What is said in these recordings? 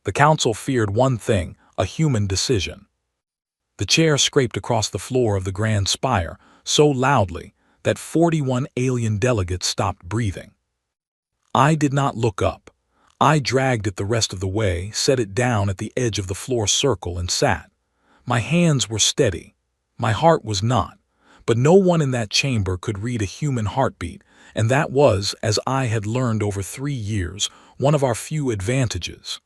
The council feared one thing, a human decision. The chair scraped across the floor of the grand spire so loudly that 41 alien delegates stopped breathing. I did not look up. I dragged it the rest of the way, set it down at the edge of the floor circle, and sat. My hands were steady. My heart was not. But no one in that chamber could read a human heartbeat, and that was, as I had learned over 3 years, one of our few advantages.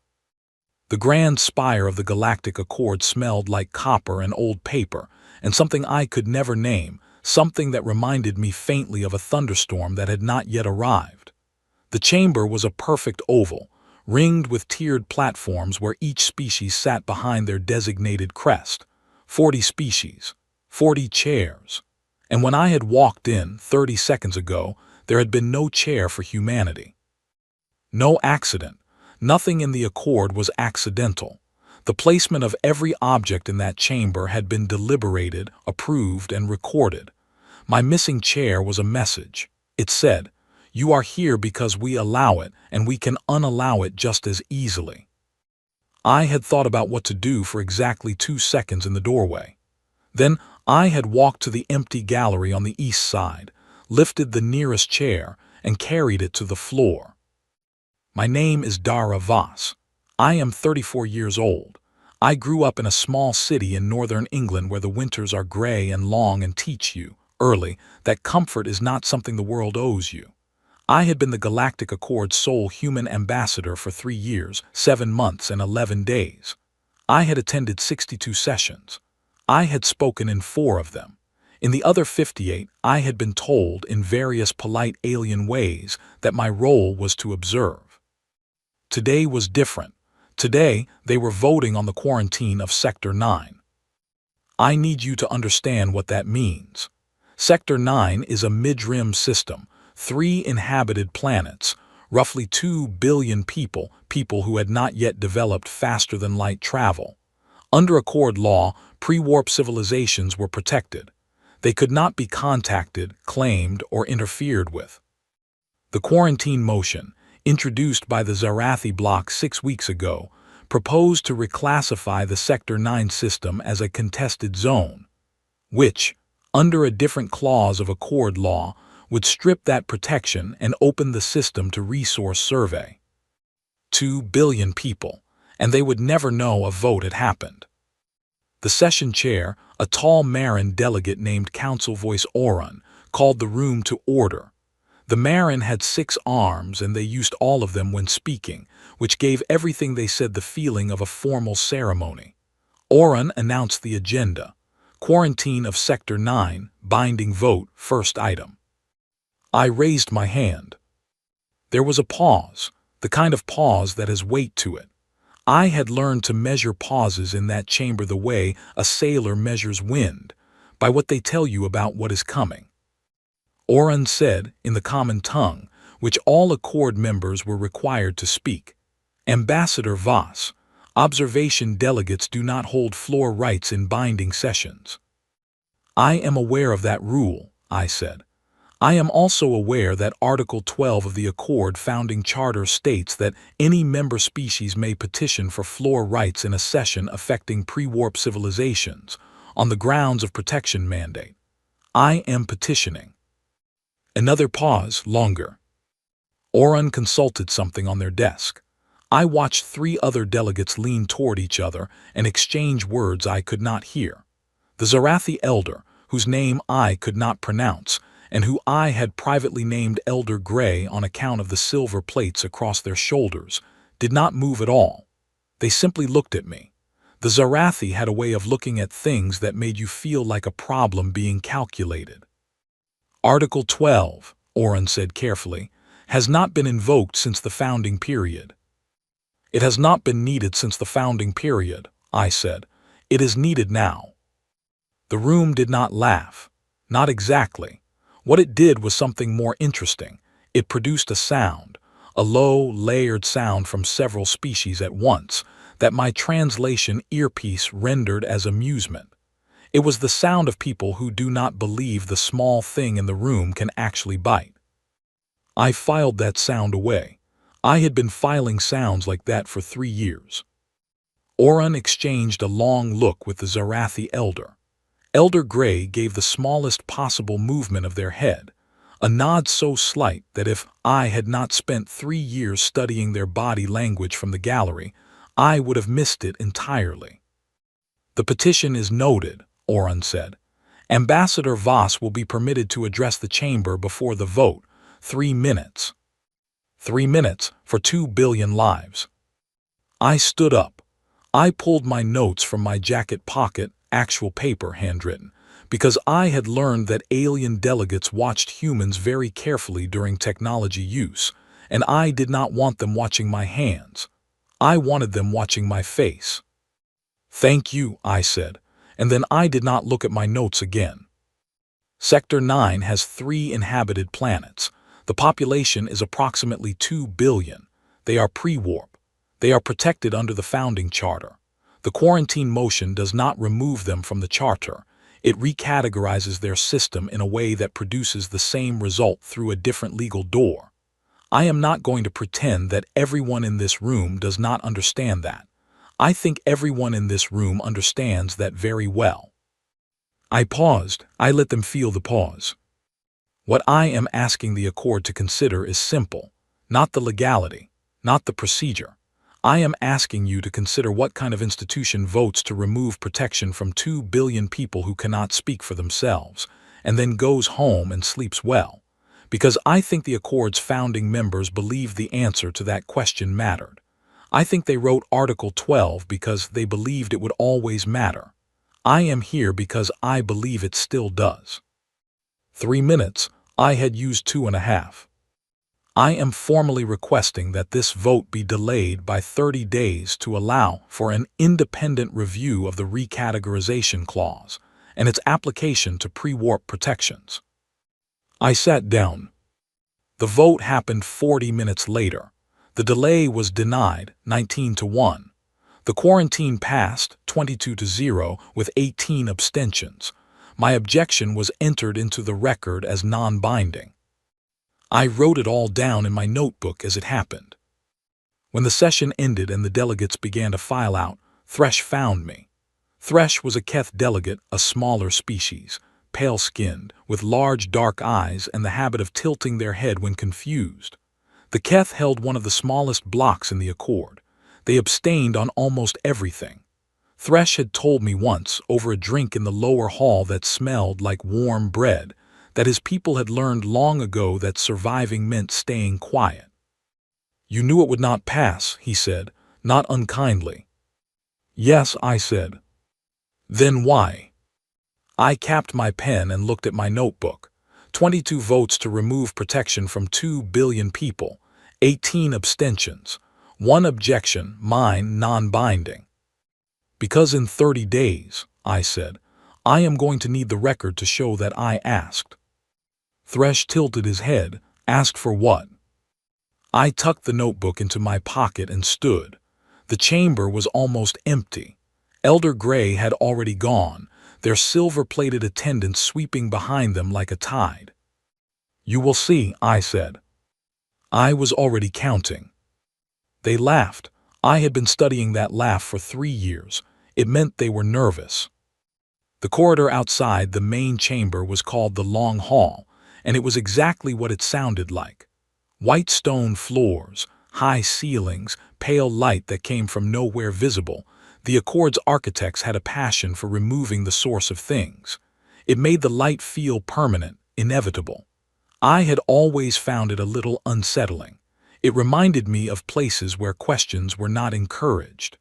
The grand spire of the Galactic Accord smelled like copper and old paper, and something I could never name, something that reminded me faintly of a thunderstorm that had not yet arrived. The chamber was a perfect oval, ringed with tiered platforms where each species sat behind their designated crest. 40 species, 40 chairs. And when I had walked in 30 seconds ago, there had been no chair for humanity. No accident. Nothing in the Accord was accidental. The placement of every object in that chamber had been deliberated, approved, and recorded. My missing chair was a message. It said, "You are here because we allow it, and we can unallow it just as easily." I had thought about what to do for exactly 2 seconds in the doorway. Then I had walked to the empty gallery on the east side, lifted the nearest chair, and carried it to the floor. My name is Dara Voss. I am 34 years old. I grew up in a small city in northern England where the winters are gray and long and teach you, early, that comfort is not something the world owes you. I had been the Galactic Accord's sole human ambassador for 3 years, 7 months, and 11 days. I had attended 62 sessions. I had spoken in 4 of them. In the other 58, I had been told in various polite alien ways that my role was to observe. Today was different. Today, they were voting on the quarantine of Sector 9. I need you to understand what that means. Sector 9 is a mid-rim system, 3 inhabited planets, roughly 2 billion people who had not yet developed faster-than-light travel. Under Accord law, pre-warp civilizations were protected. They could not be contacted, claimed, or interfered with. The quarantine motion, introduced by the Zarathi bloc 6 weeks ago, proposed to reclassify the Sector 9 system as a contested zone, which, under a different clause of Accord law, would strip that protection and open the system to resource survey. 2 billion people, and they would never know a vote had happened. The session chair, a tall Marin delegate named Council Voice Oran, called the room to order. The Marin had 6 arms, and they used all of them when speaking, which gave everything they said the feeling of a formal ceremony. Oran announced the agenda. Quarantine of Sector 9, binding vote, first item. I raised my hand. There was a pause, the kind of pause that has weight to it. I had learned to measure pauses in that chamber the way a sailor measures wind, by what they tell you about what is coming. Oran said, in the common tongue, which all Accord members were required to speak, "Ambassador Voss, observation delegates do not hold floor rights in binding sessions." "I am aware of that rule," I said. "I am also aware that Article 12 of the Accord founding charter states that any member species may petition for floor rights in a session affecting pre-warp civilizations, on the grounds of protection mandate. I am petitioning." Another pause, longer. Oran consulted something on their desk. I watched 3 other delegates lean toward each other and exchange words I could not hear. The Zarathi elder, whose name I could not pronounce, and who I had privately named Elder Gray on account of the silver plates across their shoulders, did not move at all. They simply looked at me. The Zarathi had a way of looking at things that made you feel like a problem being calculated. "Article 12, Oran said carefully, has not been invoked since the founding period." "It has not been needed since the founding period," I said. "It is needed now." The room did not laugh. Not exactly. What it did was something more interesting. It produced a sound, a low, layered sound from several species at once, that my translation earpiece rendered as amusement. It was the sound of people who do not believe the small thing in the room can actually bite. I filed that sound away. I had been filing sounds like that for 3 years. Oren exchanged a long look with the Zarathi elder. Elder Gray gave the smallest possible movement of their head, a nod so slight that if I had not spent 3 years studying their body language from the gallery, I would have missed it entirely. "The petition is noted," Oren said. "Ambassador Voss will be permitted to address the chamber before the vote. 3 minutes. 3 minutes for 2 billion lives." I stood up. I pulled my notes from my jacket pocket, actual paper, handwritten, because I had learned that alien delegates watched humans very carefully during technology use, and I did not want them watching my hands. I wanted them watching my face. "Thank you," I said, and then I did not look at my notes again. Sector 9 has 3 inhabited planets. The population is approximately 2 billion. They are pre-warp. They are protected under the founding charter. The quarantine motion does not remove them from the charter. It recategorizes their system in a way that produces the same result through a different legal door. I am not going to pretend that everyone in this room does not understand that. I think everyone in this room understands that very well. I paused. I let them feel the pause. What I am asking the Accord to consider is simple, not the legality, not the procedure. I am asking you to consider what kind of institution votes to remove protection from 2 billion people who cannot speak for themselves, and then goes home and sleeps well. Because I think the Accord's founding members believed the answer to that question mattered. I think they wrote Article 12 because they believed it would always matter. I am here because I believe it still does. 3 minutes, I had used 2.5. I am formally requesting that this vote be delayed by 30 days to allow for an independent review of the recategorization clause and its application to pre-warp protections. I sat down. The vote happened 40 minutes later. The delay was denied, 19-1. The quarantine passed, 22-0, with 18 abstentions. My objection was entered into the record as non-binding. I wrote it all down in my notebook as it happened. When the session ended and the delegates began to file out, Thresh found me. Thresh was a Keth delegate, a smaller species, pale-skinned, with large dark eyes and the habit of tilting their head when confused. The Keth held one of the smallest blocks in the Accord. They abstained on almost everything. Thresh had told me once, over a drink in the lower hall that smelled like warm bread, that his people had learned long ago that surviving meant staying quiet. "You knew it would not pass," he said, not unkindly. "Yes," I said. "Then why?" I capped my pen and looked at my notebook. 22 votes to remove protection from 2 billion people, 18 abstentions, 1 objection, mine non-binding. "Because in 30 days," I said, "I am going to need the record to show that I asked." Thresh tilted his head. "Asked for what?" I tucked the notebook into my pocket and stood. The chamber was almost empty. Elder Gray had already gone, their silver-plated attendants sweeping behind them like a tide. "You will see," I said. I was already counting. They laughed. I had been studying that laugh for 3 years. It meant they were nervous. The corridor outside the main chamber was called the Long Hall, and it was exactly what it sounded like. White stone floors, high ceilings, pale light that came from nowhere visible. The Accord's architects had a passion for removing the source of things. It made the light feel permanent, inevitable. I had always found it a little unsettling. It reminded me of places where questions were not encouraged.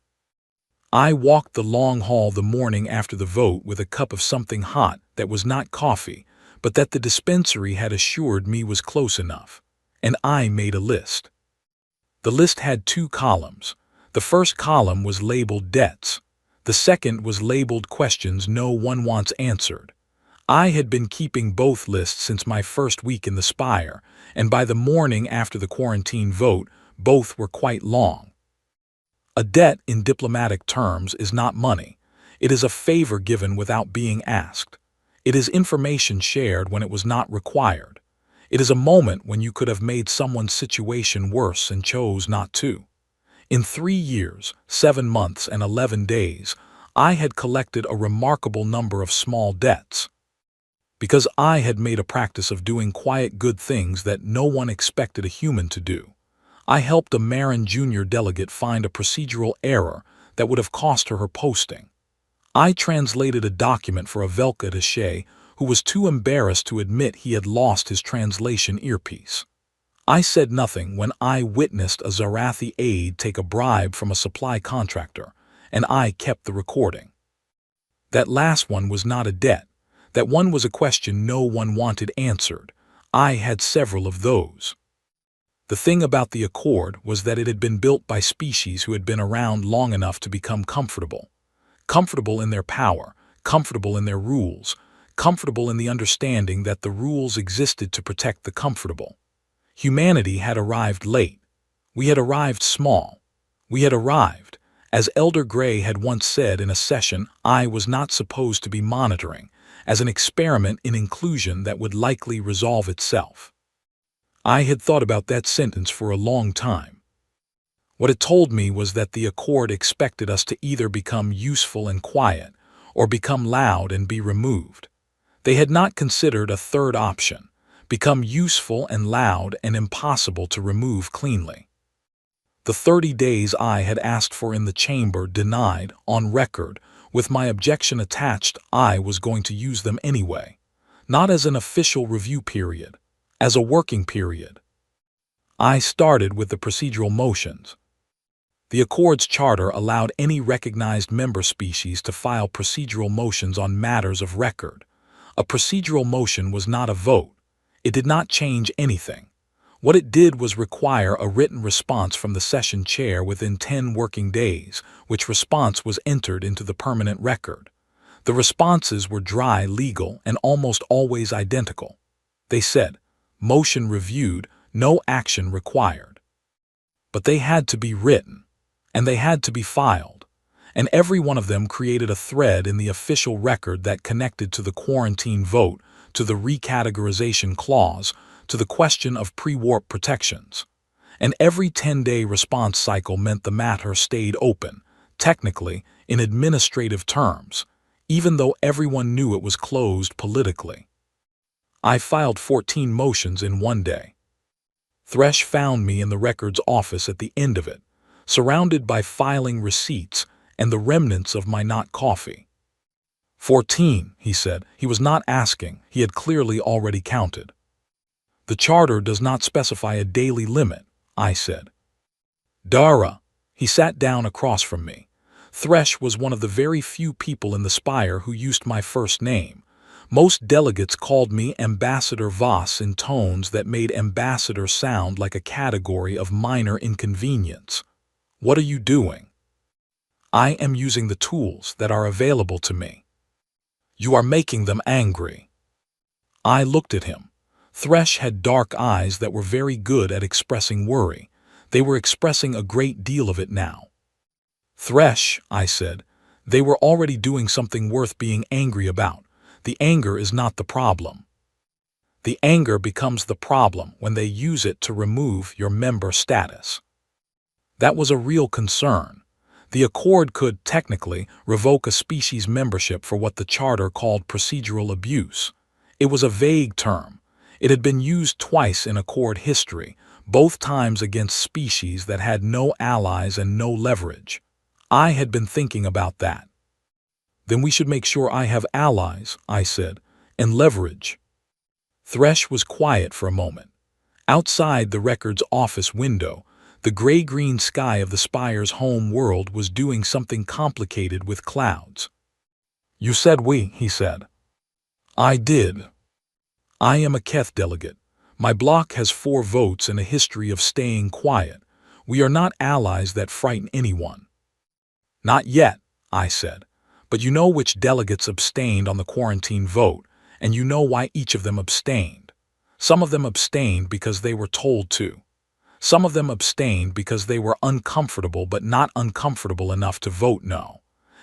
I walked the long hall the morning after the vote with a cup of something hot that was not coffee, but that the dispensary had assured me was close enough, and I made a list. The list had 2 columns. The first column was labeled debts. The second was labeled questions no one wants answered. I had been keeping both lists since my first week in the Spire, and by the morning after the quarantine vote, both were quite long. A debt, in diplomatic terms, is not money. It is a favor given without being asked. It is information shared when it was not required. It is a moment when you could have made someone's situation worse and chose not to. In 3 years, 7 months, and 11 days, I had collected a remarkable number of small debts. Because I had made a practice of doing quiet good things that no one expected a human to do, I helped a Marin Jr. delegate find a procedural error that would have cost her posting. I translated a document for a Velka attaché who was too embarrassed to admit he had lost his translation earpiece. I said nothing when I witnessed a Zarathi aide take a bribe from a supply contractor, and I kept the recording. That last one was not a debt. That one was a question no one wanted answered. I had several of those. The thing about the Accord was that it had been built by species who had been around long enough to become comfortable. Comfortable in their power, comfortable in their rules, comfortable in the understanding that the rules existed to protect the comfortable. Humanity had arrived late. We had arrived small. We had arrived, as Elder Gray had once said in a session I was not supposed to be monitoring, as an experiment in inclusion that would likely resolve itself. I had thought about that sentence for a long time. What it told me was that the Accord expected us to either become useful and quiet, or become loud and be removed. They had not considered a third option, become useful and loud and impossible to remove cleanly. The 30 days I had asked for in the chamber denied, on record, with my objection attached. I was going to use them anyway, not as an official review period, as a working period. I started with the procedural motions. The Accord's charter allowed any recognized member species to file procedural motions on matters of record. A procedural motion was not a vote. It did not change anything. What it did was require a written response from the session chair within 10 working days, which response was entered into the permanent record. The responses were dry, legal, and almost always identical. They said, "Motion reviewed, no action required." But they had to be written, and they had to be filed, and every one of them created a thread in the official record that connected to the quarantine vote, to the recategorization clause, to the question of pre-warp protections. And every 10-day response cycle meant the matter stayed open, technically, in administrative terms, even though everyone knew it was closed politically. I filed 14 motions in one day. Thresh found me in the records office at the end of it, surrounded by filing receipts and the remnants of my not coffee. 14, he said. He was not asking, he had clearly already counted. The charter does not specify a daily limit, I said. Dara, he sat down across from me. Thresh was one of the very few people in the spire who used my first name. Most delegates called me Ambassador Voss in tones that made ambassador sound like a category of minor inconvenience. What are you doing? I am using the tools that are available to me. You are making them angry. I looked at him. Thresh had dark eyes that were very good at expressing worry. They were expressing a great deal of it now. Thresh, I said, they were already doing something worth being angry about. The anger is not the problem. The anger becomes the problem when they use it to remove your member status. That was a real concern. The Accord could, technically, revoke a species membership for what the charter called procedural abuse. It was a vague term. It had been used twice in Accord history, both times against species that had no allies and no leverage. I had been thinking about that. Then we should make sure I have allies, I said, and leverage. Thresh was quiet for a moment. Outside the records office window, the gray-green sky of the spire's home world was doing something complicated with clouds. You said we, he said. I did. I am a Keth delegate. My bloc has 4 votes and a history of staying quiet. We are not allies that frighten anyone. Not yet, I said. But you know which delegates abstained on the quarantine vote, and you know why each of them abstained. Some of them abstained because they were told to. Some of them abstained because they were uncomfortable but not uncomfortable enough to vote no.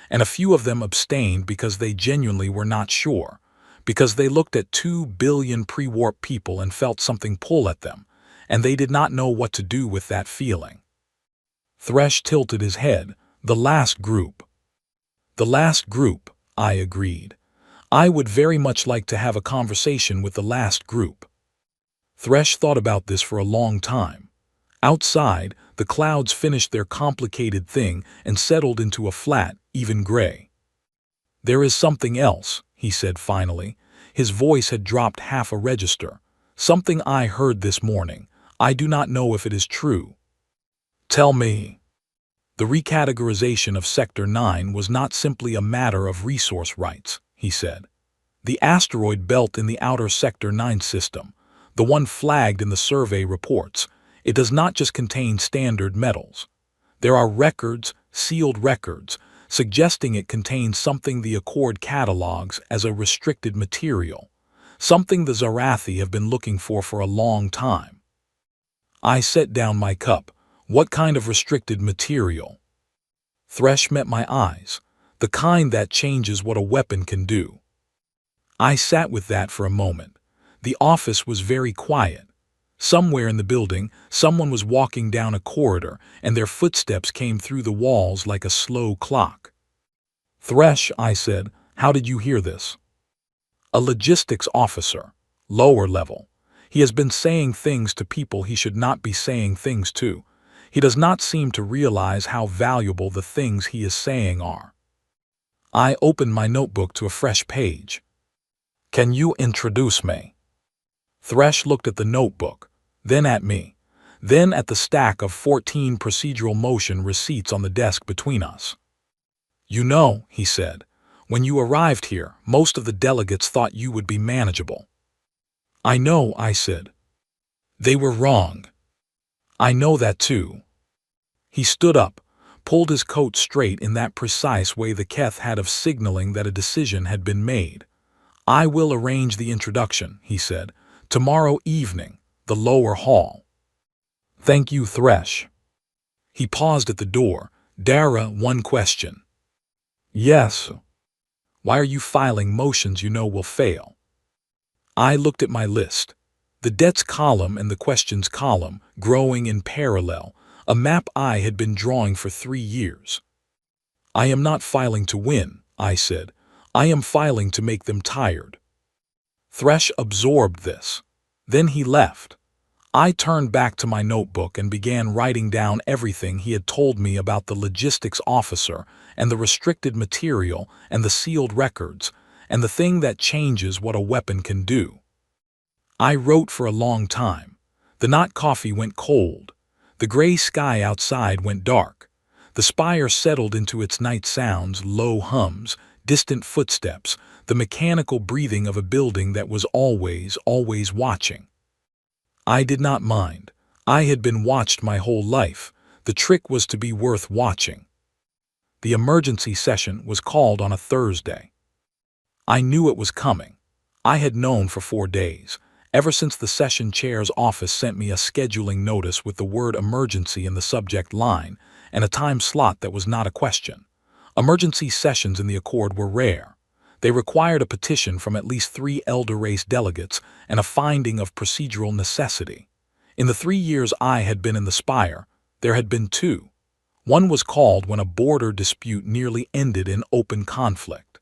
And a few of them abstained because they genuinely were not sure, because they looked at 2 billion pre-warp people and felt something pull at them, and they did not know what to do with that feeling. Thresh tilted his head. The last group. The last group, I agreed. I would very much like to have a conversation with the last group. Thresh thought about this for a long time. Outside, the clouds finished their complicated thing and settled into a flat, even gray. There is something else, he said finally. His voice had dropped half a register. Something I heard this morning. I do not know if it is true. Tell me. The recategorization of Sector 9 was not simply a matter of resource rights, he said. The asteroid belt in the outer Sector 9 system, the one flagged in the survey reports, it does not just contain standard metals. There are records, sealed records, suggesting it contains something the Accord catalogs as a restricted material, something the Zarathi have been looking for a long time. I set down my cup. What kind of restricted material? Thresh met my eyes, the kind that changes what a weapon can do. I sat with that for a moment. The office was very quiet. Somewhere in the building, someone was walking down a corridor, and their footsteps came through the walls like a slow clock. Thresh, I said, how did you hear this? A logistics officer, lower level. He has been saying things to people he should not be saying things to. He does not seem to realize how valuable the things he is saying are. I opened my notebook to a fresh page. Can you introduce me? Thresh looked at the notebook, then at me, then at the stack of 14 procedural motion receipts on the desk between us. You know, he said, when you arrived here, most of the delegates thought you would be manageable. I know, I said. They were wrong. I know that too. He stood up, pulled his coat straight in that precise way the Keth had of signaling that a decision had been made. I will arrange the introduction, he said, tomorrow evening, the lower hall. Thank you, Thresh. He paused at the door. Dara, one question. Yes. Why are you filing motions you know will fail? I looked at my list. The debts column and the questions column, growing in parallel, a map I had been drawing for 3 years. I am not filing to win, I said. I am filing to make them tired. Thresh absorbed this. Then he left. I turned back to my notebook and began writing down everything he had told me about the logistics officer and the restricted material and the sealed records and the thing that changes what a weapon can do. I wrote for a long time. The not coffee went cold. The gray sky outside went dark. The spire settled into its night sounds, low hums, distant footsteps, the mechanical breathing of a building that was always watching. I did not mind. I had been watched my whole life. The trick was to be worth watching. The emergency session was called on a Thursday. I knew it was coming. I had known for 4 days, ever since the session chair's office sent me a scheduling notice with the word emergency in the subject line and a time slot that was not a question. Emergency sessions in the Accord were rare. They required a petition from at least 3 elder race delegates and a finding of procedural necessity. In the 3 years I had been in the Spire, there had been 2. One was called when a border dispute nearly ended in open conflict.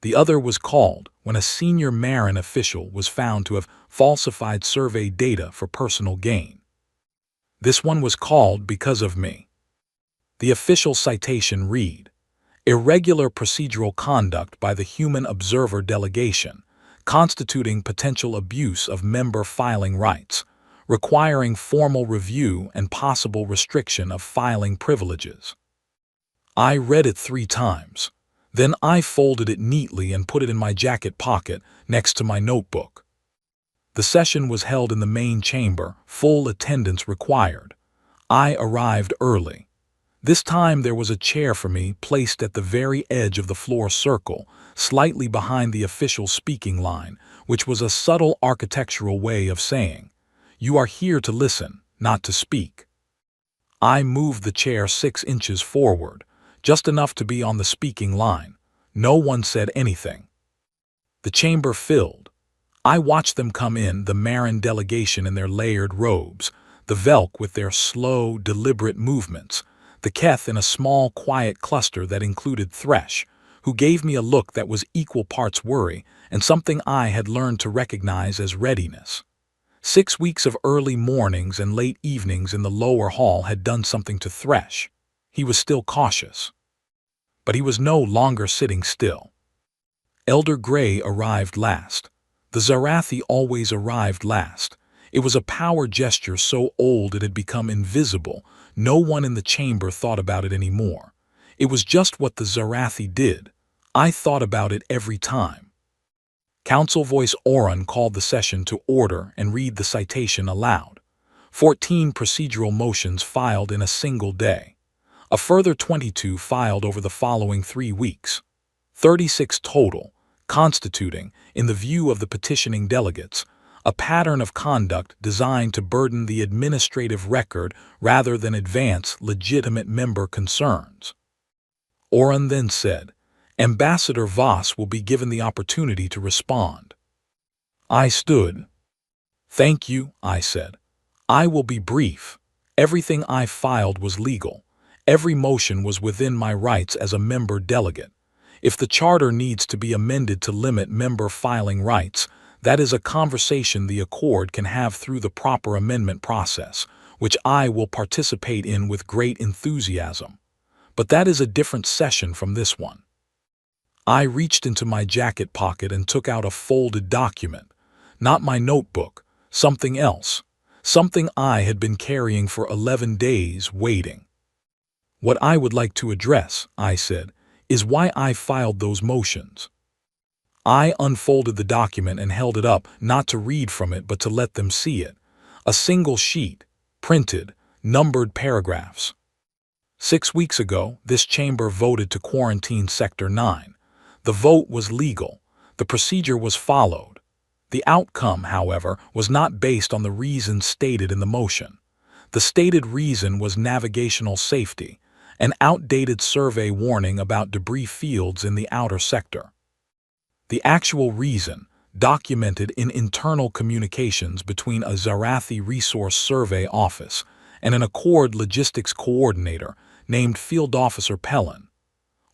The other was called when a senior Marin official was found to have falsified survey data for personal gain. This one was called because of me. The official citation read, irregular procedural conduct by the Human Observer Delegation, constituting potential abuse of member filing rights, requiring formal review and possible restriction of filing privileges. I read it 3 times. Then I folded it neatly and put it in my jacket pocket next to my notebook. The session was held in the main chamber, full attendance required. I arrived early. This time there was a chair for me placed at the very edge of the floor circle, slightly behind the official speaking line, which was a subtle architectural way of saying, "You are here to listen, not to speak." I moved the chair 6 inches forward, just enough to be on the speaking line. No one said anything. The chamber filled. I watched them come in, the Marin delegation in their layered robes, the Velk with their slow, deliberate movements, the Keth in a small, quiet cluster that included Thresh, who gave me a look that was equal parts worry and something I had learned to recognize as readiness. 6 weeks of early mornings and late evenings in the lower hall had done something to Thresh. He was still cautious. But he was no longer sitting still. Elder Grey arrived last. The Zarathi always arrived last. It was a power gesture so old it had become invisible. No one in the chamber thought about it anymore. It was just what the Zarathi did. I thought about it every time. Council Voice Oran called the session to order and read the citation aloud. 14 procedural motions filed in a single day. A further 22 filed over the following 3 weeks. 36 total, constituting, in the view of the petitioning delegates, a pattern of conduct designed to burden the administrative record rather than advance legitimate member concerns. Oran then said, Ambassador Voss will be given the opportunity to respond. I stood. Thank you, I said. I will be brief. Everything I filed was legal. Every motion was within my rights as a member delegate. If the charter needs to be amended to limit member filing rights, that is a conversation the Accord can have through the proper amendment process, which I will participate in with great enthusiasm. But that is a different session from this one. I reached into my jacket pocket and took out a folded document. Not my notebook, something else. Something I had been carrying for 11 days, waiting. What I would like to address, I said, is why I filed those motions. I unfolded the document and held it up, not to read from it but to let them see it. A single sheet, printed, numbered paragraphs. 6 weeks ago, this chamber voted to quarantine Sector 9. The vote was legal. The procedure was followed. The outcome, however, was not based on the reasons stated in the motion. The stated reason was navigational safety, an outdated survey warning about debris fields in the outer sector. The actual reason, documented in internal communications between a Zarathi Resource Survey Office and an Accord Logistics Coordinator named Field Officer Pellin,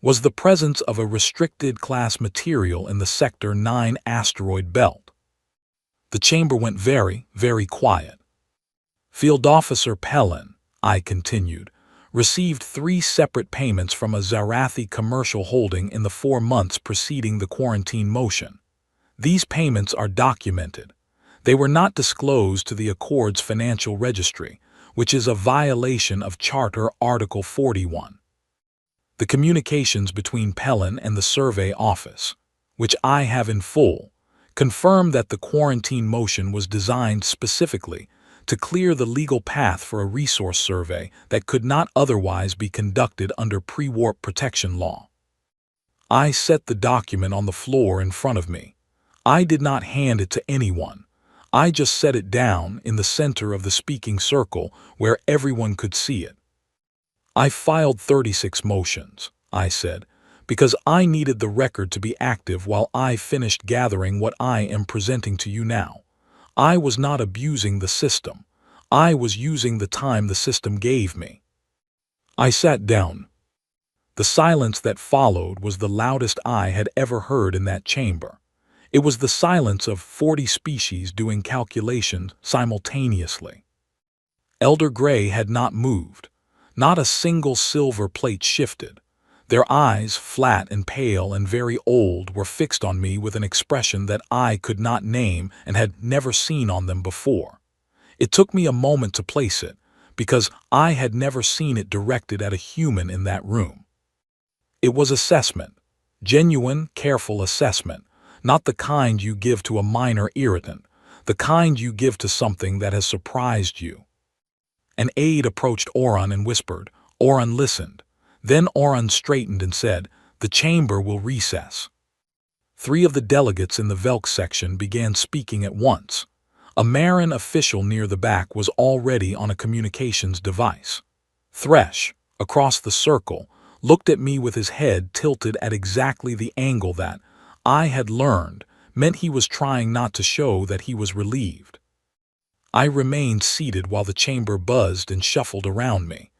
was the presence of a restricted class material in the Sector 9 asteroid belt. The chamber went very, very quiet. Field Officer Pellin, I continued, received 3 separate payments from a Zarathi commercial holding in the 4 months preceding the quarantine motion. These payments are documented. They were not disclosed to the Accord's financial registry, which is a violation of Charter Article 41. The communications between Pellin and the survey office, which I have in full, confirm that the quarantine motion was designed specifically to clear the legal path for a resource survey that could not otherwise be conducted under pre-warp protection law. I set the document on the floor in front of me. I did not hand it to anyone. I just set it down in the center of the speaking circle where everyone could see it. I filed 36 motions, I said, because I needed the record to be active while I finished gathering what I am presenting to you now. I was not abusing the system. I was using the time the system gave me. I sat down. The silence that followed was the loudest I had ever heard in that chamber. It was the silence of 40 species doing calculations simultaneously. Elder Grey had not moved. Not a single silver plate shifted. Their eyes, flat and pale and very old, were fixed on me with an expression that I could not name and had never seen on them before. It took me a moment to place it, because I had never seen it directed at a human in that room. It was assessment, genuine, careful assessment, not the kind you give to a minor irritant, the kind you give to something that has surprised you. An aide approached Oran and whispered. Oran listened. Then Oran straightened and said, "The chamber will recess." 3 of the delegates in the Velk section began speaking at once. A Marin official near the back was already on a communications device. Thresh, across the circle, looked at me with his head tilted at exactly the angle that, I had learned, meant he was trying not to show that he was relieved. I remained seated while the chamber buzzed and shuffled around me.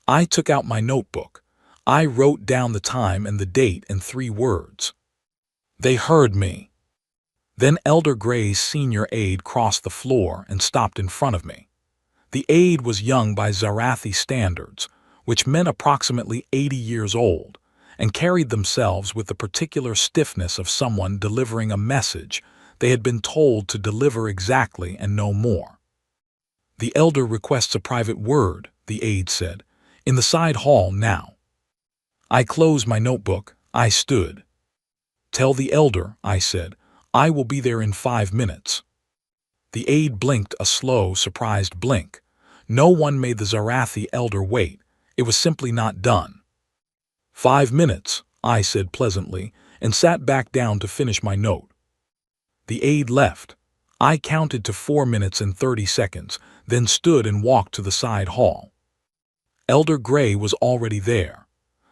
I took out my notebook. I wrote down the time and the date in 3 words. They heard me. Then Elder Gray's senior aide crossed the floor and stopped in front of me. The aide was young by Zarathi standards, which meant approximately 80 years old, and carried themselves with the particular stiffness of someone delivering a message they had been told to deliver exactly and no more. The elder requests a private word, the aide said, in the side hall now. I closed my notebook. I stood. Tell the elder, I said, I will be there in 5 minutes. The aide blinked a slow, surprised blink. No one made the Zarathi elder wait. It was simply not done. 5 minutes, I said pleasantly, and sat back down to finish my note. The aide left. I counted to 4 minutes and 30 seconds, then stood and walked to the side hall. Elder Gray was already there.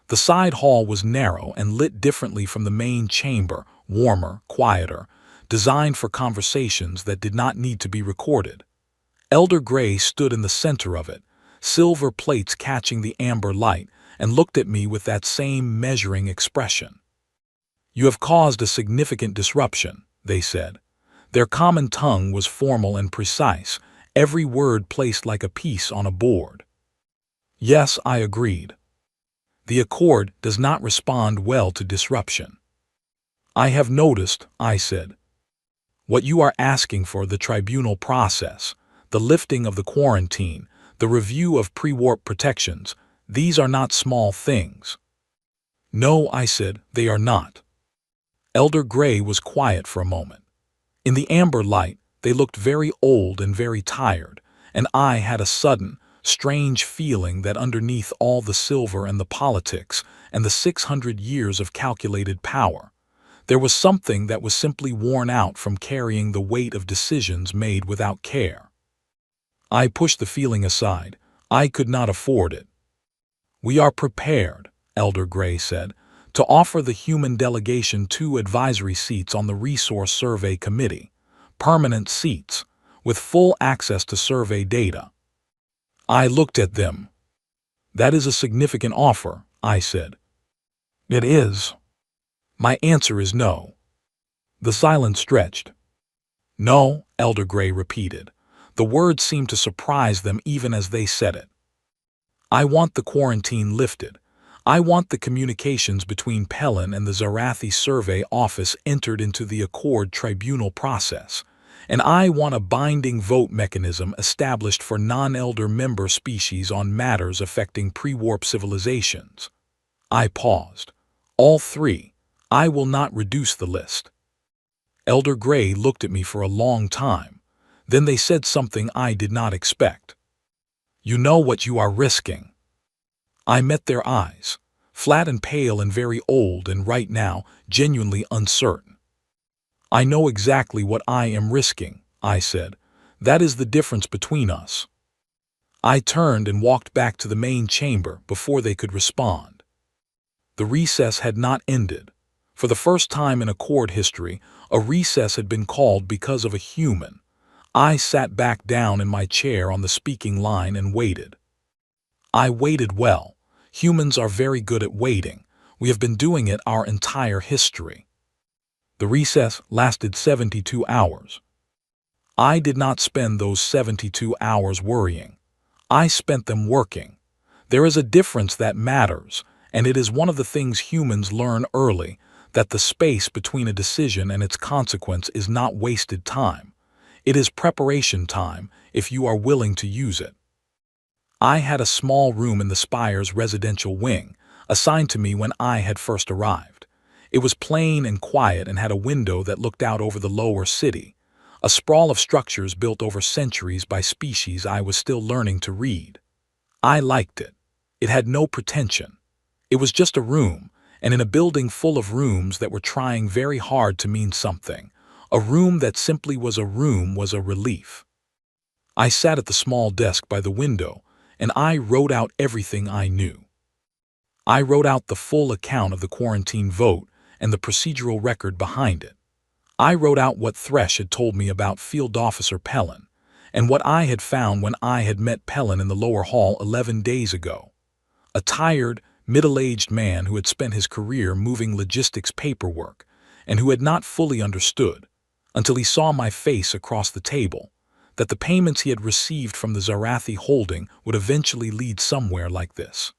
The side hall was narrow and lit differently from the main chamber, warmer, quieter, designed for conversations that did not need to be recorded. Elder Gray stood in the center of it, silver plates catching the amber light, and looked at me with that same measuring expression. You have caused a significant disruption, they said. Their common tongue was formal and precise, every word placed like a piece on a board. Yes, I agreed. The Accord does not respond well to disruption. I have noticed, I said. What you are asking for, the tribunal process, the lifting of the quarantine, the review of pre-warp protections, these are not small things. No, I said, they are not. Elder Gray was quiet for a moment. In the amber light, they looked very old and very tired, and I had a sudden, strange feeling that underneath all the silver and the politics and the 600 years of calculated power, there was something that was simply worn out from carrying the weight of decisions made without care. I pushed the feeling aside. I could not afford it. We are prepared, Elder Gray said, to offer the human delegation 2 advisory seats on the Resource Survey Committee, permanent seats, with full access to survey data. I looked at them. That is a significant offer, I said. It is. My answer is no. The silence stretched. No, Elder Gray repeated. The words seemed to surprise them even as they said it. I want the quarantine lifted. I want the communications between Pelin and the Zarathi Survey Office entered into the Accord tribunal process, and I want a binding vote mechanism established for non-elder member species on matters affecting pre-warp civilizations. I paused. All 3. I will not reduce the list. Elder Gray looked at me for a long time. Then they said something I did not expect. You know what you are risking. I met their eyes, flat and pale and very old and right now genuinely uncertain. I know exactly what I am risking, I said. That is the difference between us. I turned and walked back to the main chamber before they could respond. The recess had not ended. For the first time in Accord history, a recess had been called because of a human. I sat back down in my chair on the speaking line and waited. I waited well. Humans are very good at waiting. We have been doing it our entire history. The recess lasted 72 hours. I did not spend those 72 hours worrying. I spent them working. There is a difference that matters, and it is one of the things humans learn early, that the space between a decision and its consequence is not wasted time. It is preparation time if you are willing to use it. I had a small room in the Spire's residential wing, assigned to me when I had first arrived. It was plain and quiet and had a window that looked out over the lower city, a sprawl of structures built over centuries by species I was still learning to read. I liked it. It had no pretension. It was just a room, and in a building full of rooms that were trying very hard to mean something, a room that simply was a room was a relief. I sat at the small desk by the window, and I wrote out everything I knew. I wrote out the full account of the quarantine vote and the procedural record behind it. I wrote out what Thresh had told me about Field Officer Pellin, and what I had found when I had met Pellin in the lower hall 11 days ago. A tired, middle-aged man who had spent his career moving logistics paperwork and who had not fully understood, until he saw my face across the table, that the payments he had received from the Zarathi holding would eventually lead somewhere like this.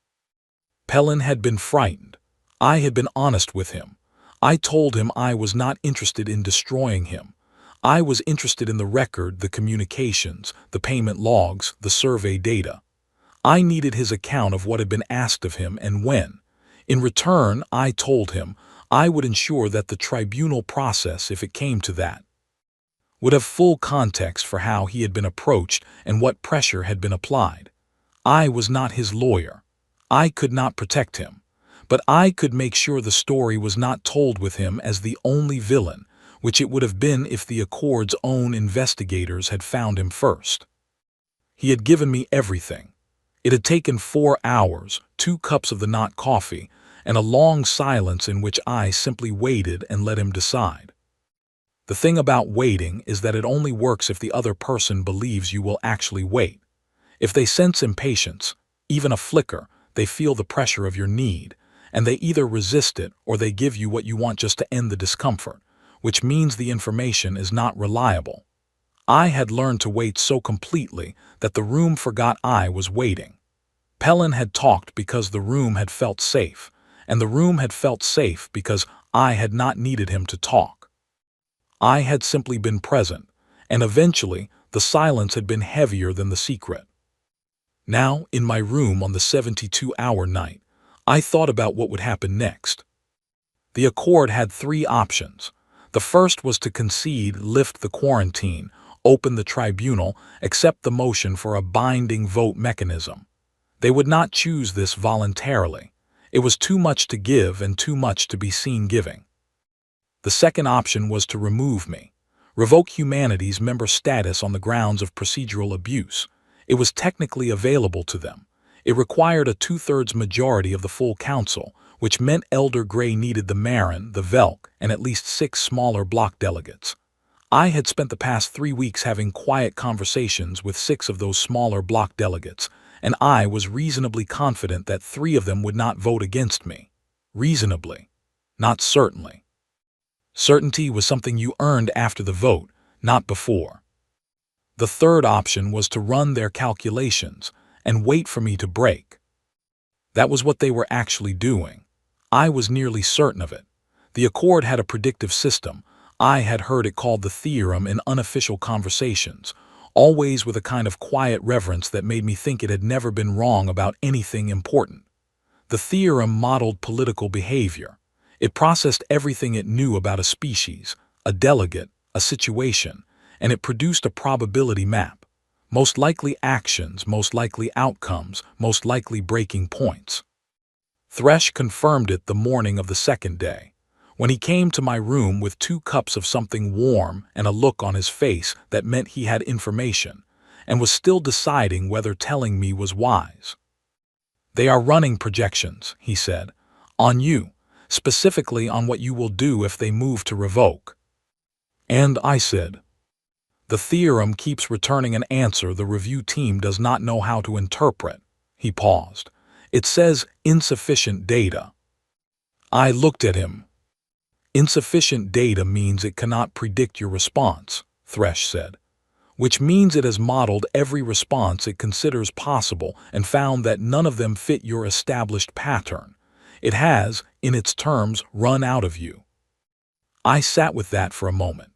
Pellin had been frightened. I had been honest with him. I told him I was not interested in destroying him. I was interested in the record, the communications, the payment logs, the survey data. I needed his account of what had been asked of him and when. In return, I told him I would ensure that the tribunal process, if it came to that, would have full context for how he had been approached and what pressure had been applied. I was not his lawyer. I could not protect him, but I could make sure the story was not told with him as the only villain, which it would have been if the Accord's own investigators had found him first. He had given me everything. It had taken 4 hours, 2 cups of the not coffee, and a long silence in which I simply waited and let him decide. The thing about waiting is that it only works if the other person believes you will actually wait. If they sense impatience, even a flicker, they feel the pressure of your need, and they either resist it or they give you what you want just to end the discomfort, which means the information is not reliable. I had learned to wait so completely that the room forgot I was waiting. Pellin had talked because the room had felt safe, and the room had felt safe because I had not needed him to talk. I had simply been present, and eventually the silence had been heavier than the secret. Now, in my room on the 72-hour night, I thought about what would happen next. The Accord had 3 options. The first was to concede, lift the quarantine, open the tribunal, accept the motion for a binding vote mechanism. They would not choose this voluntarily. It was too much to give and too much to be seen giving. The second option was to remove me, revoke humanity's member status on the grounds of procedural abuse. It was technically available to them. It required a 2/3 majority of the full council, which meant Elder Gray needed the Marin, the Velk, and at least 6 smaller block delegates. I had spent the past 3 weeks having quiet conversations with 6 of those smaller block delegates, and I was reasonably confident that 3 of them would not vote against me. Reasonably, not certainly. Certainty was something you earned after the vote, not before. The third option was to run their calculations and wait for me to break. That was what they were actually doing. I was nearly certain of it. The Accord had a predictive system. I had heard it called the theorem in unofficial conversations, always with a kind of quiet reverence that made me think it had never been wrong about anything important. The theorem modeled political behavior. It processed everything it knew about a species, a delegate, a situation, and it produced a probability map. Most likely actions, most likely outcomes, most likely breaking points. Thresh confirmed it the morning of the second day, when he came to my room with 2 cups of something warm and a look on his face that meant he had information, and was still deciding whether telling me was wise. "They are running projections," he said, "on you, specifically on what you will do if they move to revoke." And I said, "The theorem keeps returning an answer the review team does not know how to interpret." He paused. "It says insufficient data." I looked at him. "Insufficient data means it cannot predict your response," Thresh said, "which means it has modeled every response it considers possible and found that none of them fit your established pattern. It has, in its terms, run out of you." I sat with that for a moment.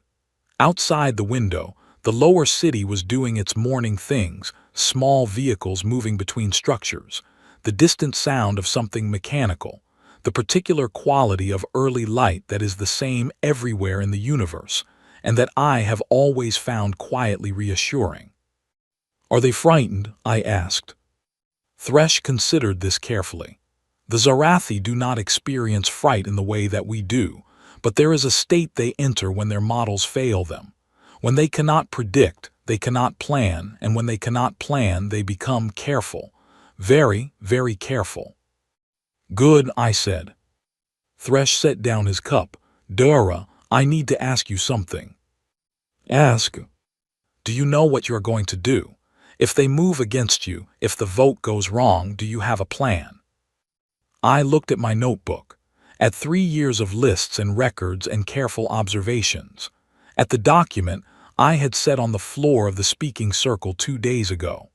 Outside the window, the lower city was doing its morning things, small vehicles moving between structures, the distant sound of something mechanical, the particular quality of early light that is the same everywhere in the universe, and that I have always found quietly reassuring. "Are they frightened?" I asked. Thresh considered this carefully. "The Zarathi do not experience fright in the way that we do, but there is a state they enter when their models fail them. When they cannot predict, they cannot plan, and when they cannot plan, they become careful. Very, very careful." "Good," I said. Thresh set down his cup. "Dura, I need to ask you something. Ask. Do you know what you're going to do? If they move against you, if the vote goes wrong, do you have a plan? I looked at my notebook, at 3 years of lists and records and careful observations, at the document I had set on the floor of the speaking circle 2 days ago.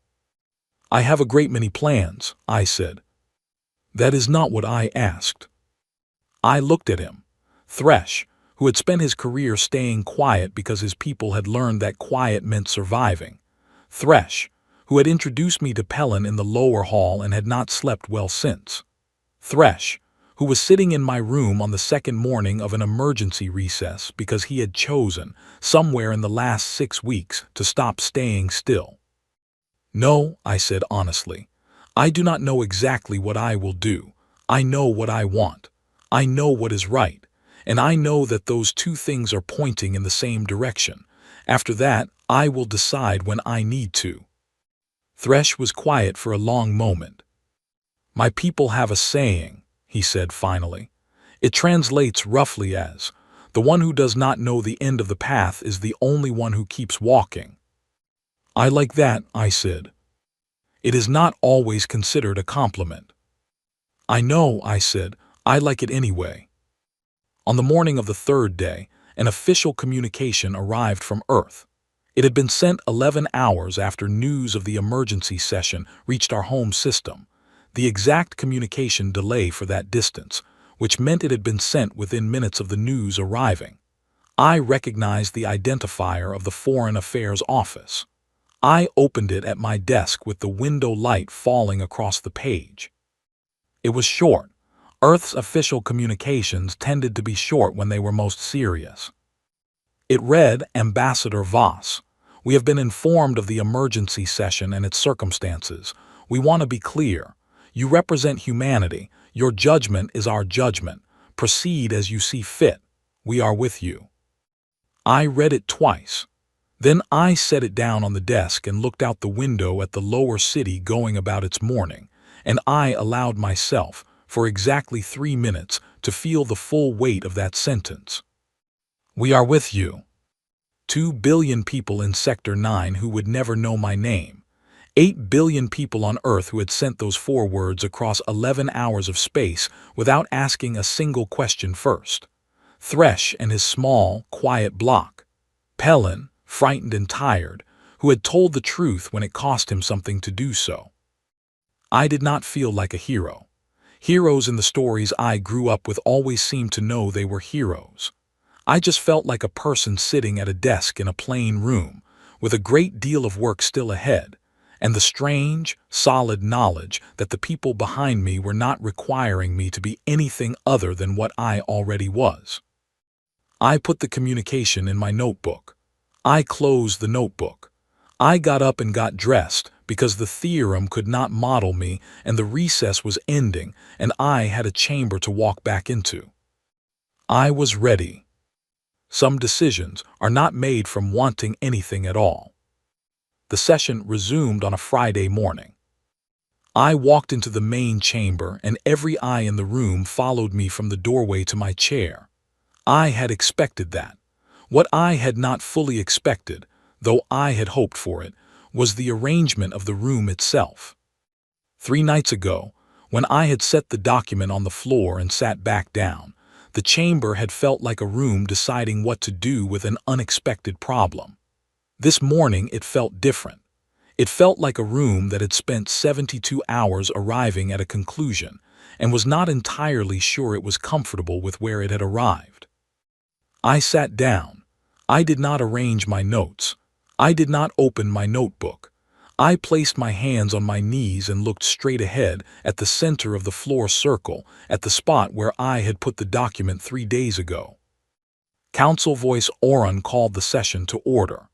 I have a great many plans, I said. That is not what I asked. I looked at him. Thresh, who had spent his career staying quiet because his people had learned that quiet meant surviving. Thresh, who had introduced me to Pelin in the lower hall and had not slept well since. Thresh, who was sitting in my room on the second morning of an emergency recess because he had chosen, somewhere in the last 6 weeks, to stop staying still. No, I said honestly. I do not know exactly what I will do. I know what I want. I know what is right. And I know that those two things are pointing in the same direction. After that, I will decide when I need to. Thresh was quiet for a long moment. My people have a saying, he said finally. It translates roughly as, the one who does not know the end of the path is the only one who keeps walking. I like that, I said. It is not always considered a compliment. I know, I said. I like it anyway. On the morning of the third day, an official communication arrived from Earth. It had been sent 11 hours after news of the emergency session reached our home system, the exact communication delay for that distance, which meant it had been sent within minutes of the news arriving. I recognized the identifier of the Foreign Affairs Office. I opened it at my desk with the window light falling across the page. It was short. Earth's official communications tended to be short when they were most serious. It read, Ambassador Voss, we have been informed of the emergency session and its circumstances. We want to be clear. You represent humanity. Your judgment is our judgment. Proceed as you see fit. We are with you. I read it twice. Then I set it down on the desk and looked out the window at the lower city going about its morning, and I allowed myself, for exactly 3 minutes, to feel the full weight of that sentence. We are with you. 2 billion people in Sector 9 who would never know my name. 8 billion people on Earth who had sent those 4 words across 11 hours of space without asking a single question first. Thresh and his small, quiet block. Pelin, frightened and tired, who had told the truth when it cost him something to do so. I did not feel like a hero. Heroes in the stories I grew up with always seemed to know they were heroes. I just felt like a person sitting at a desk in a plain room, with a great deal of work still ahead, and the strange, solid knowledge that the people behind me were not requiring me to be anything other than what I already was. I put the communication in my notebook. I closed the notebook. I got up and got dressed because the theorem could not model me and the recess was ending and I had a chamber to walk back into. I was ready. Some decisions are not made from wanting anything at all. The session resumed on a Friday morning. I walked into the main chamber and every eye in the room followed me from the doorway to my chair. I had expected that. What I had not fully expected, though I had hoped for it, was the arrangement of the room itself. 3 nights ago, when I had set the document on the floor and sat back down, the chamber had felt like a room deciding what to do with an unexpected problem. This morning it felt different. It felt like a room that had spent 72 hours arriving at a conclusion and was not entirely sure it was comfortable with where it had arrived. I sat down. I did not arrange my notes. I did not open my notebook. I placed my hands on my knees and looked straight ahead at the center of the floor circle, at the spot where I had put the document 3 days ago. Council voice Oren called the session to order.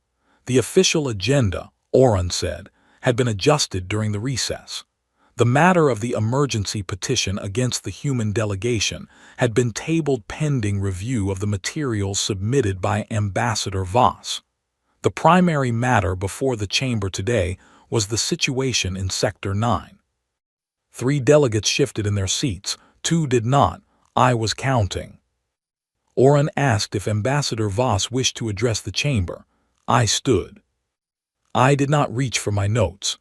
The official agenda, Oren said, had been adjusted during the recess. The matter of the emergency petition against the human delegation had been tabled pending review of the materials submitted by Ambassador Voss. The primary matter before the chamber today was the situation in Sector 9. 3 delegates shifted in their seats, 2 did not. I was counting. Oren asked if Ambassador Voss wished to address the chamber. I stood. I did not reach for my notes.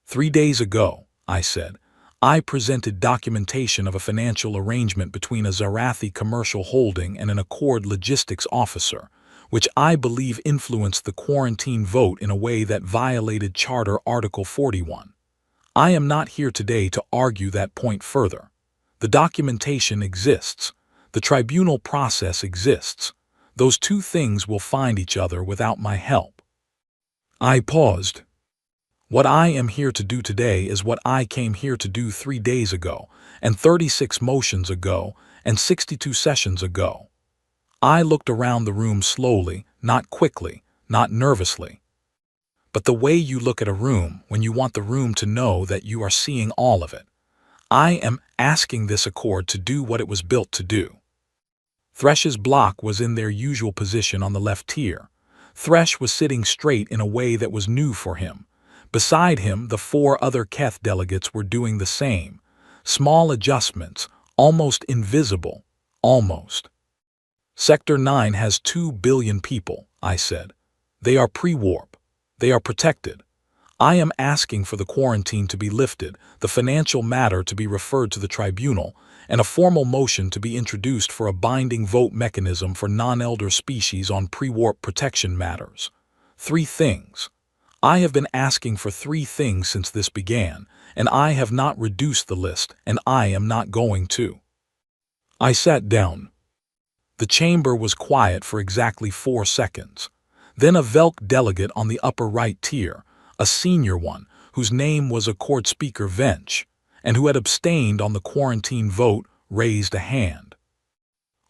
3 days ago, I said, I presented documentation of a financial arrangement between a Zarathi commercial holding and an Accord logistics officer, which I believe influenced the quarantine vote in a way that violated Charter Article 41. I am not here today to argue that point further. The documentation exists. The tribunal process exists. Those two things will find each other without my help. I paused. What I am here to do today is what I came here to do 3 days ago, and 36 motions ago, and 62 sessions ago. I looked around the room slowly, not quickly, not nervously. But the way you look at a room when you want the room to know that you are seeing all of it. I am asking this Accord to do what it was built to do. Thresh's block was in their usual position on the left tier. Thresh was sitting straight in a way that was new for him. Beside him, the 4 other Keth delegates were doing the same. Small adjustments, almost invisible, almost. Sector 9 has 2 billion people, I said. They are pre-warp. They are protected. I am asking for the quarantine to be lifted, the financial matter to be referred to the tribunal, and a formal motion to be introduced for a binding vote mechanism for non-elder species on pre-warp protection matters. 3 things. I have been asking for 3 things since this began, and I have not reduced the list, and I am not going to. I sat down. The chamber was quiet for exactly 4 seconds. Then a Velk delegate on the upper right tier, a senior one, whose name was Accord Speaker Vench, and who had abstained on the quarantine vote, raised a hand.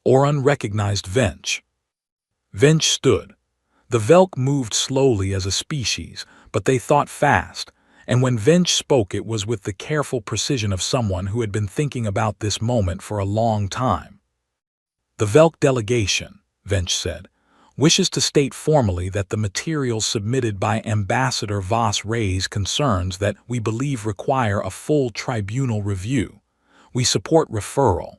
Oren recognized Vench. Vench stood. The Velk moved slowly as a species, but they thought fast, and when Vench spoke it was with the careful precision of someone who had been thinking about this moment for a long time. The Velk delegation, Vench said, wishes to state formally that the materials submitted by Ambassador Voss raise concerns that we believe require a full tribunal review. We support referral.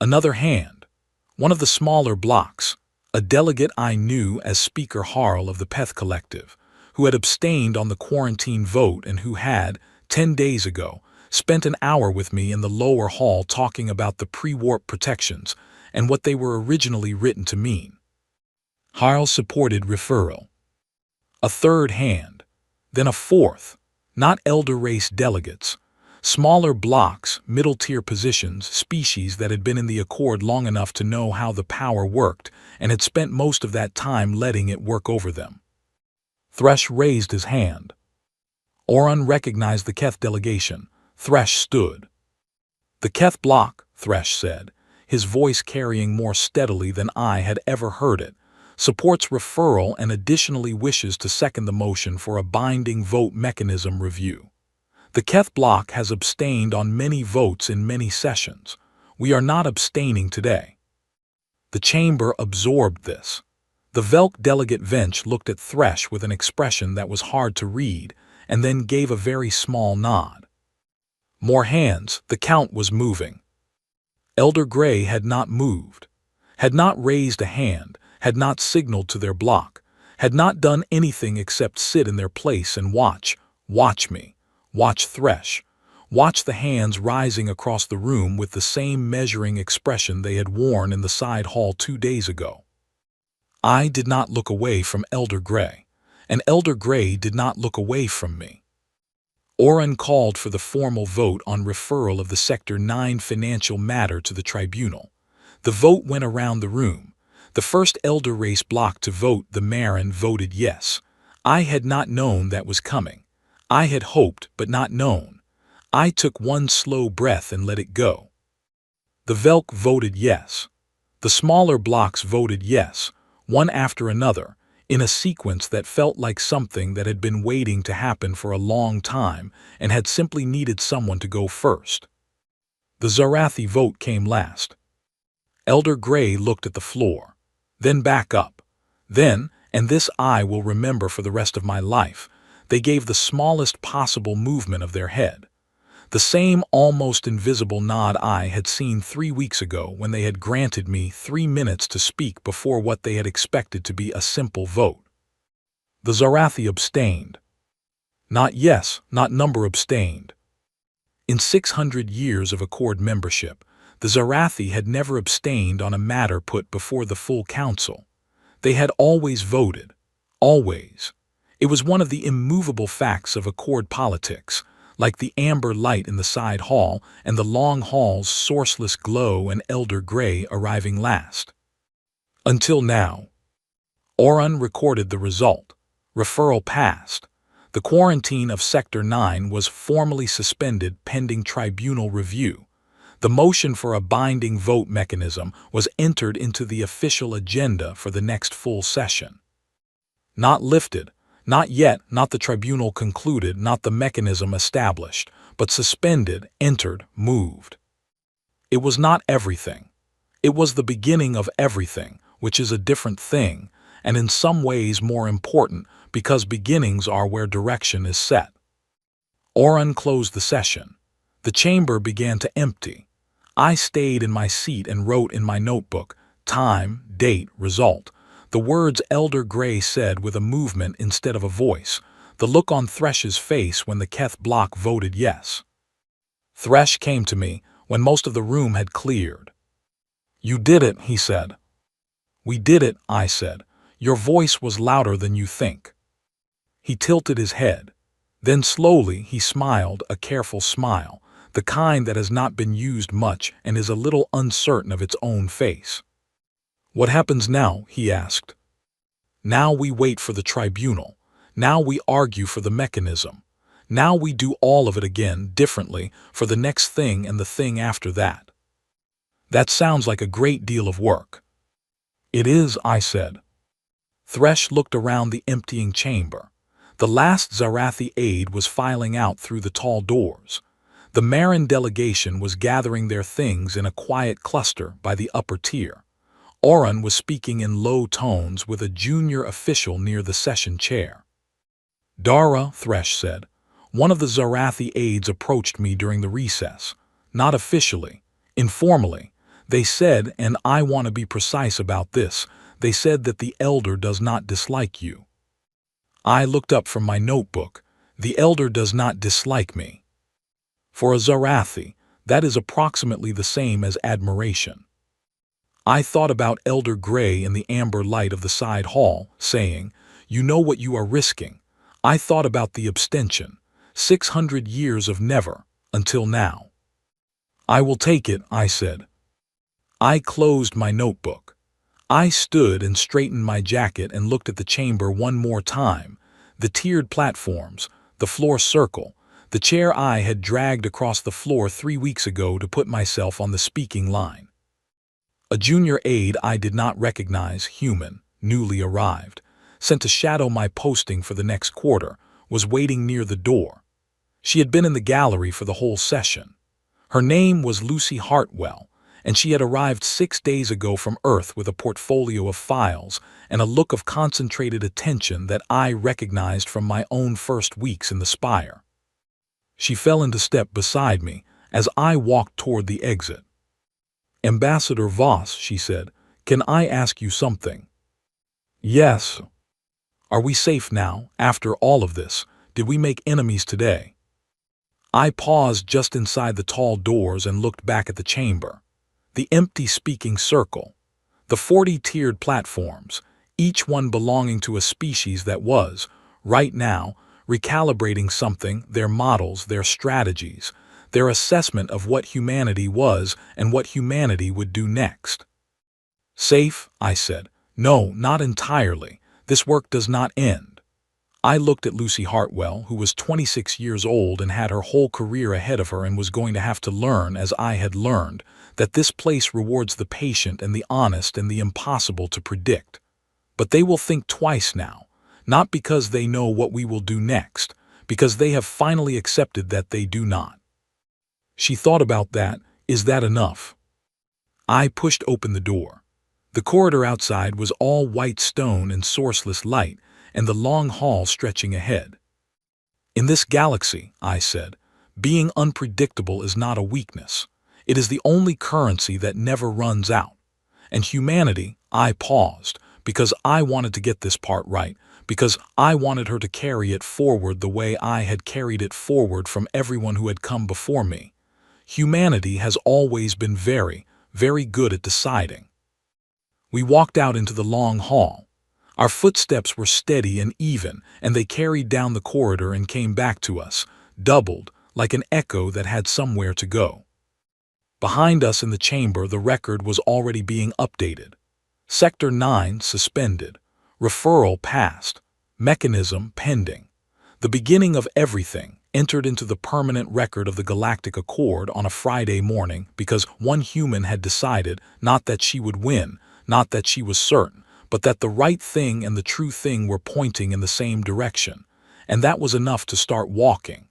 Another hand. One of the smaller blocks. A delegate I knew as Speaker Harl of the Peth Collective, who had abstained on the quarantine vote and who had, 10 days ago, spent an hour with me in the lower hall talking about the pre-warp protections and what they were originally written to mean. Harl supported referral. A third hand. Then a fourth. Not elder race delegates. Smaller blocks, middle-tier positions, species that had been in the Accord long enough to know how the power worked and had spent most of that time letting it work over them. Thresh raised his hand. Oren recognized the Keth delegation. Thresh stood. The Keth block, Thresh said, his voice carrying more steadily than I had ever heard it, supports referral and additionally wishes to second the motion for a binding vote mechanism review. The Keth block has abstained on many votes in many sessions. We are not abstaining today. The chamber absorbed this. The Velk delegate Vench looked at Thresh with an expression that was hard to read, and then gave a very small nod. More hands, the count was moving. Elder Gray had not moved, had not raised a hand, had not signaled to their block, had not done anything except sit in their place and watch me. Watch Thresh, watch the hands rising across the room with the same measuring expression they had worn in the side hall 2 days ago. I did not look away from Elder Gray, and Elder Gray did not look away from me. Oren called for the formal vote on referral of the Sector 9 financial matter to the tribunal. The vote went around the room. The first elder race block to vote, the Marin, voted yes. I had not known that was coming. I had hoped, but not known. I took one slow breath and let it go. The Velk voted yes. The smaller blocks voted yes, one after another, in a sequence that felt like something that had been waiting to happen for a long time and had simply needed someone to go first. The Zarathi vote came last. Elder Gray looked at the floor, then back up. Then, and this I will remember for the rest of my life, they gave the smallest possible movement of their head. The same almost invisible nod I had seen 3 weeks ago when they had granted me 3 minutes to speak before what they had expected to be a simple vote. The Zarathi abstained. Not yes, not number abstained. In 600 years of Accord membership, the Zarathi had never abstained on a matter put before the full council. They had always voted. Always. It was one of the immovable facts of Accord politics, like the amber light in the side hall and the long hall's sourceless glow and elder gray arriving last. Until now. Orun recorded the result. Referral passed. The quarantine of Sector 9 was formally suspended pending tribunal review. The motion for a binding vote mechanism was entered into the official agenda for the next full session. Not lifted, not yet, not the tribunal concluded, not the mechanism established, but suspended, entered, moved. It was not everything. It was the beginning of everything, which is a different thing, and in some ways more important because beginnings are where direction is set. Orun closed the session. The chamber began to empty. I stayed in my seat and wrote in my notebook, time, date, result. The words Elder Gray said with a movement instead of a voice, the look on Thresh's face when the Keth block voted yes. Thresh came to me when most of the room had cleared. "You did it," he said. "We did it," I said. "Your voice was louder than you think." He tilted his head. Then slowly he smiled, a careful smile, the kind that has not been used much and is a little uncertain of its own face. "What happens now?" he asked. "Now we wait for the tribunal. Now we argue for the mechanism. Now we do all of it again, differently, for the next thing and the thing after that." "That sounds like a great deal of work." "It is," I said. Thresh looked around the emptying chamber. The last Zarathi aide was filing out through the tall doors. The Marin delegation was gathering their things in a quiet cluster by the upper tier. Orun was speaking in low tones with a junior official near the session chair. "Dara," Thresh said, "one of the Zarathi aides approached me during the recess. Not officially, informally. They said, and I want to be precise about this, they said that the elder does not dislike you." I looked up from my notebook. The elder does not dislike me. For a Zarathi, that is approximately the same as admiration. I thought about Elder Gray in the amber light of the side hall, saying, "You know what you are risking." I thought about the abstention. 600 years of never, until now. "I will take it," I said. I closed my notebook. I stood and straightened my jacket and looked at the chamber one more time, the tiered platforms, the floor circle, the chair I had dragged across the floor 3 weeks ago to put myself on the speaking line. A junior aide I did not recognize, human, newly arrived, sent to shadow my posting for the next quarter, was waiting near the door. She had been in the gallery for the whole session. Her name was Lucy Hartwell, and she had arrived 6 days ago from Earth with a portfolio of files and a look of concentrated attention that I recognized from my own first weeks in the spire. She fell into step beside me as I walked toward the exit. "Ambassador Voss," she said, "can I ask you something?" "Yes." "Are we safe now, after all of this? Did we make enemies today?" I paused just inside the tall doors and looked back at the chamber. The empty speaking circle, the 40 tiered platforms, each one belonging to a species that was, right now, recalibrating something, their models, their strategies, their assessment of what humanity was and what humanity would do next. "Safe?" I said. "No, not entirely. This work does not end." I looked at Lucy Hartwell, who was 26 years old and had her whole career ahead of her and was going to have to learn, as I had learned, that this place rewards the patient and the honest and the impossible to predict. But they will think twice now, not because they know what we will do next, because they have finally accepted that they do not. She thought about that. Is that enough? I pushed open the door. The corridor outside was all white stone and sourceless light, and the long hall stretching ahead. "In this galaxy," I said, Being unpredictable is not a weakness. It is the only currency that never runs out. And humanity, I paused, because I wanted to get this part right, because I wanted her to carry it forward the way I had carried it forward from everyone who had come before me. Humanity has always been very, very good at deciding. We walked out into the long hall. Our footsteps were steady and even, and they carried down the corridor and came back to us, doubled, like an echo that had somewhere to go. Behind us in the chamber, the record was already being updated. Sector 9 suspended. Referral passed. Mechanism pending. The beginning of everything entered into the permanent record of the Galactic Accord on a Friday morning because one human had decided not that she would win, not that she was certain, but that the right thing and the true thing were pointing in the same direction. And that was enough to start walking.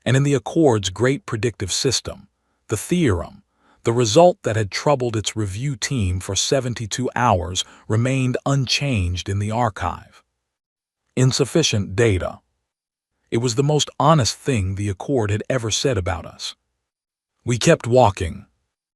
And in the Accord's great predictive system, the theorem, the result that had troubled its review team for 72 hours remained unchanged in the archive. Insufficient data. It was the most honest thing the Accord had ever said about us. We kept walking,